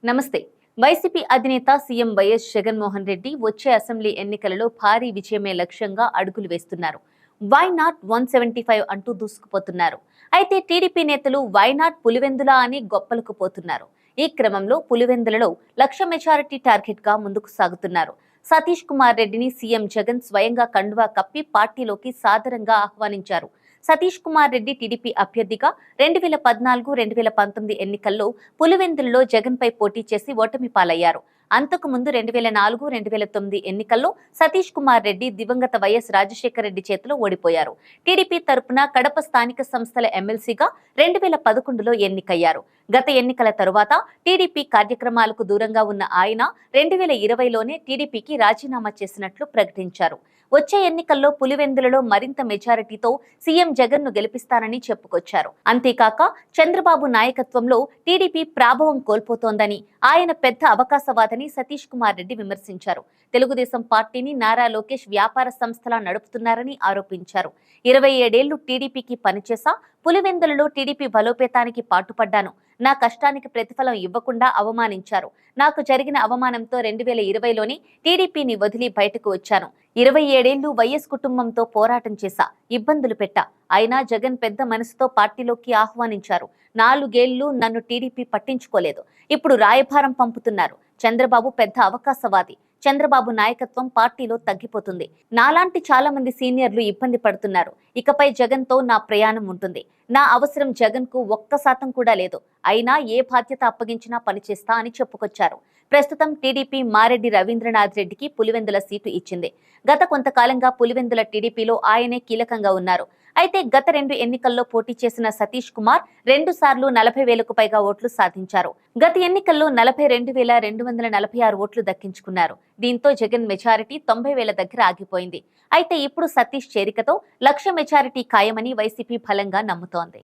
నమస్తే. వైసీపీ అధినేత CM YS Jaganmohan Reddy వచ్చే అసెంబ్లీ ఎన్నికలలో భారీ విజయమే లక్ష్యంగా అడుగులు వేస్తున్నారు. వై నాట్ 175 అంటూ దూసుకుపోతున్నారు. అయితే టీడీపీ నేతలు వై నాట్ పులివెందుల అని గొప్పలకు పోతున్నారు. ఈ క్రమంలో పులివెందులలో 1,00,000 మెజారిటీ టార్గెట్ గా ముందుకు సాగుతున్నారు. సతీష్ కుమార్ రెడ్డిని సీఎం జగన్ స్వయంగా కండువా కప్పి పార్టీలోకి సాదరంగా ఆహ్వానించారు. సతీష్ కుమార్ రెడ్డి టీడీపీ అభ్యర్థిగా 2014-2019 ఎన్నికల్లో పులివెందులలో జగన్ పై పోటీ చేసి ఓటమి పాలయ్యారు. అంతకు ముందు 2004-2009 ఎన్నికల్లో సతీష్ కుమార్ రెడ్డి దివంగత వైఎస్ రాజశేఖర రెడ్డి చేతిలో ఓడిపోయారు. టీడీపీ తరపున కడప స్థానిక సంస్థల ఎమ్మెల్సీగా 2011లో ఎన్నికయ్యారు. గత ఎన్నికల తరువాత టీడీపీ కార్యక్రమాలకు దూరంగా ఉన్న ఆయన 2020లోనే టీడీపీకి రాజీనామా చేసినట్లు ప్రకటించారు. వచ్చే ఎన్నికల్లో పులివెందులలో మరింత మెజారిటీతో సీఎం జగన్ ను గెలిపిస్తానని చెప్పుకొచ్చారు. అంతేకాక చంద్రబాబు నాయకత్వంలో టీడీపీ ప్రాభవం కోల్పోతోందని, ఆయన పెద్ద అవకాశవాదని సతీష్ కుమార్ రెడ్డి విమర్శించారు. తెలుగుదేశం పార్టీని నారా లోకేష్ వ్యాపార సంస్థలా నడుపుతున్నారని ఆరోపించారు. 27 ఏళ్లు టీడీపీకి పనిచేసా, పులివెందులలో టీడీపీ బలోపేతానికి పాటుపడ్డాను. నా కష్టానికి ప్రతిఫలం ఇవ్వకుండా అవమానించారు. నాకు జరిగిన అవమానంతో 2020లోనే టీడీపీని వదిలి బయటకు వచ్చాను. 27 ఏళ్లు వైఎస్ కుటుంబంతో పోరాటం చేశా, ఇబ్బందులు పెట్టా. అయినా జగన్ పెద్ద మనసుతో పార్టీలోకి ఆహ్వానించారు. 4 ఏళ్లు నన్ను టీడీపీ పట్టించుకోలేదు. ఇప్పుడు రాయభారం పంపుతున్నారు. చంద్రబాబు పెద్ద అవకాశవాది. చంద్రబాబు నాయకత్వం పార్టీలో తగ్గిపోతుంది. నాలాంటి చాలా మంది సీనియర్లు ఇబ్బంది పడుతున్నారు. ఇకపై జగన్ తో నా ప్రయాణం ఉంటుంది. నా అవసరం జగన్ కు 1% కూడా లేదు. అయినా ఏ బాధ్యత అప్పగించినా పనిచేస్తా అని చెప్పుకొచ్చారు. ప్రస్తుతం టీడీపీ మారెడ్డి రవీంద్రనాథ్ రెడ్డికి పులివెందుల సీటు ఇచ్చింది. గత కొంతకాలంగా పులివెందుల టీడీపీలో ఆయనే కీలకంగా ఉన్నారు. అయితే గత 2 ఎన్నికల్లో పోటీ చేసిన సతీష్ కుమార్ 2 సార్లు 40,000కు పైగా ఓట్లు సాధించారు. గత ఎన్నికల్లో 42,246 ఓట్లు దక్కించుకున్నారు. దీంతో జగన్ మెజారిటీ 90,000 దగ్గర ఆగిపోయింది. అయితే ఇప్పుడు సతీష్ చేరికతో 1,00,000 మెజారిటీ ఖాయమని వైసీపీ బలంగా నమ్ముతోంది.